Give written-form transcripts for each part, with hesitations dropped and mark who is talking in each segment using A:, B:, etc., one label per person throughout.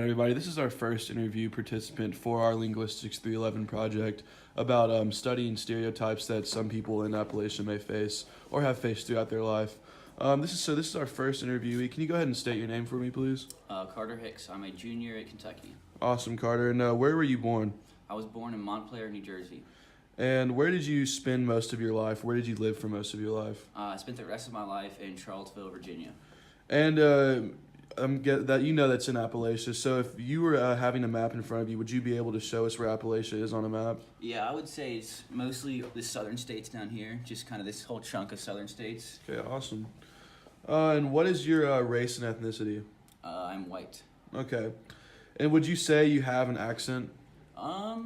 A: everybody. This is our first interview participant for our Linguistics 311 project about studying stereotypes that some people in Appalachia may face or have faced throughout their life. This is our first interviewee. Can you go ahead and state your name for me, please?
B: Carter Hicks. I'm a junior at Kentucky.
A: Awesome, Carter. And where were you born?
B: I was born in Montclair, New Jersey.
A: And where did you spend most of your life? Where did you live for most of your life?
B: I spent the rest of my life in Charlottesville, Virginia.
A: And that you know that's in Appalachia. So if you were having a map in front of you, would you be able to show us where Appalachia is on a map?
B: Yeah, I would say it's mostly the southern states down here, just kind of this whole chunk of southern states.
A: Okay, awesome. And what is your race and ethnicity?
B: I'm white.
A: Okay. And would you say you have an accent?
B: I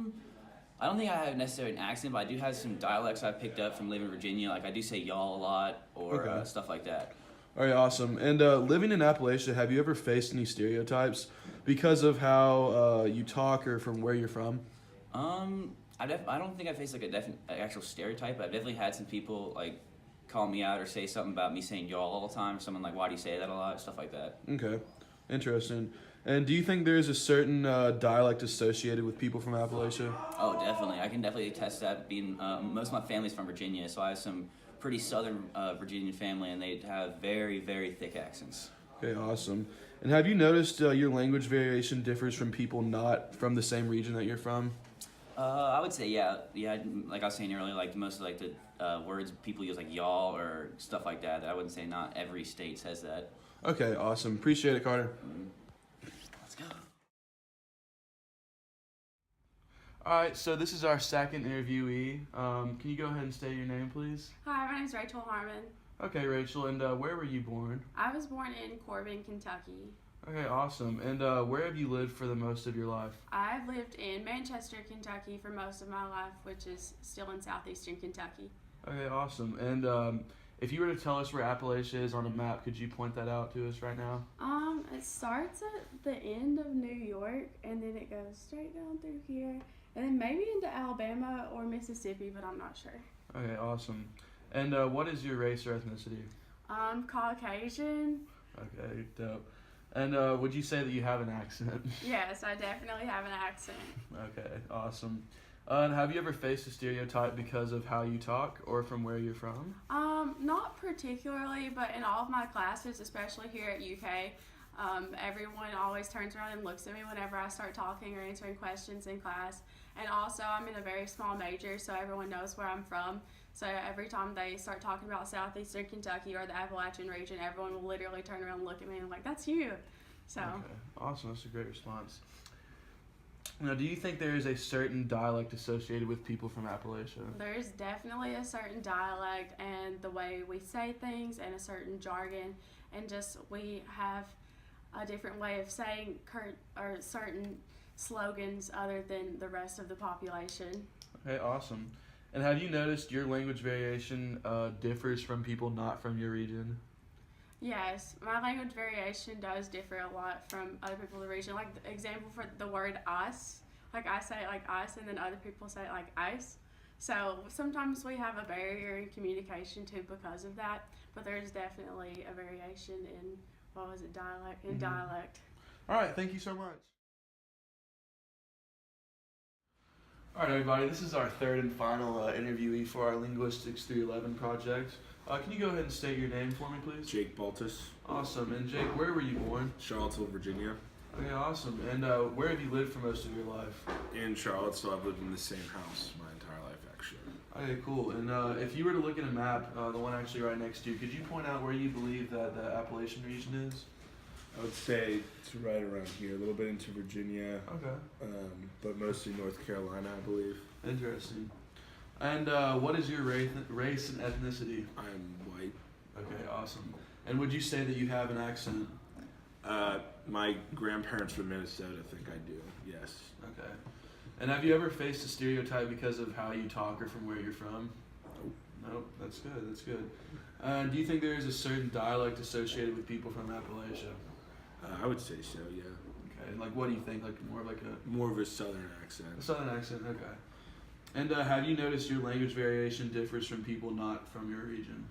B: don't think I have necessarily an accent, but I do have some dialects I picked up from living in Virginia. Like I do say y'all a lot or stuff like that.
A: All right, awesome. And living in Appalachia, have you ever faced any stereotypes because of how you talk or from where you're from?
B: I don't think I faced like actual stereotype, but I've definitely had some people like call me out or say something about me saying y'all all the time. Someone like, why do you say that a lot? Stuff like that.
A: Okay, interesting. And do you think there's a certain dialect associated with people from Appalachia?
B: Oh, definitely. I can definitely attest to that. Being most of my family's from Virginia, so I have some pretty southern Virginian family, and they have very, very thick accents.
A: Okay, awesome. And have you noticed your language variation differs from people not from the same region that you're from?
B: I would say yeah. Like I was saying earlier, like most of like the words people use like y'all or stuff like that. I wouldn't say not every state says that.
A: Okay, awesome. Appreciate it, Carter.
B: Let's go.
A: All right, so this is our second interviewee. Can you go ahead and state your name, please?
C: Hi, my name's Rachel Harmon.
A: Okay, Rachel, and where were you born?
C: I was born in Corbin, Kentucky.
A: Okay, awesome. And where have you lived for the most of your life?
C: I've lived in Manchester, Kentucky for most of my life, which is still in southeastern Kentucky.
A: Okay, awesome. And if you were to tell us where Appalachia is on a map, could you point that out to us right now?
C: It starts at the end of New York, and then it goes straight down through here, and then maybe into Alabama or Mississippi, but I'm not sure.
A: Okay, awesome. And what is your race or ethnicity?
C: Caucasian.
A: Okay, dope. And would you say that you have an accent?
C: Yes, I definitely have an accent.
A: Okay, awesome. And have you ever faced a stereotype because of how you talk or from where you're from?
C: Not particularly, but in all of my classes, especially here at UK, everyone always turns around and looks at me whenever I start talking or answering questions in class. And also, I'm in a very small major, so everyone knows where I'm from. So every time they start talking about southeastern Kentucky or the Appalachian region, everyone will literally turn around and look at me and I'm like, that's you. So.
A: Okay, awesome. That's a great response. Now, do you think there is a certain dialect associated with people from Appalachia?
C: There's definitely a certain dialect and the way we say things and a certain jargon, and just we have a different way of saying certain slogans other than the rest of the population.
A: Okay, awesome. And have you noticed your language variation differs from people not from your region?
C: Yes, my language variation does differ a lot from other people in the region. Like the example for the word ice, like I say it like ice and then other people say it like ice. So sometimes we have a barrier in communication too because of that, but there's definitely a variation in, dialect.
A: All right, thank you so much. All right, everybody, this is our third and final interviewee for our Linguistics 311 project. Can you go ahead and state your name for me, please?
D: Jake Baltus.
A: Awesome. And Jake, where were you born?
D: Charlottesville, Virginia.
A: Okay, awesome. And where have you lived for most of your life?
D: In Charlottesville, I've lived in the same house my entire life, actually.
A: Okay, cool. And if you were to look at a map, the one actually right next to you, could you point out where you believe that the Appalachian region is?
D: I would say it's right around here, a little bit into Virginia.
A: Okay.
D: But mostly North Carolina, I believe.
A: Interesting. And what is your race and ethnicity?
D: I'm white.
A: Okay, awesome. And would you say that you have an accent?
D: My grandparents from Minnesota think I do, yes.
A: Okay. And have you ever faced a stereotype because of how you talk or from where you're from? Nope, that's good, that's good. Do you think there is a certain dialect associated with people from Appalachia?
D: I would say so, yeah.
A: Okay, like what do you think? Like
D: more of a southern accent.
A: A southern accent, okay. And have you noticed your language variation differs from people not from your region?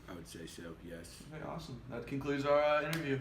D: I would say so, yes.
A: Okay, awesome. That concludes our interview.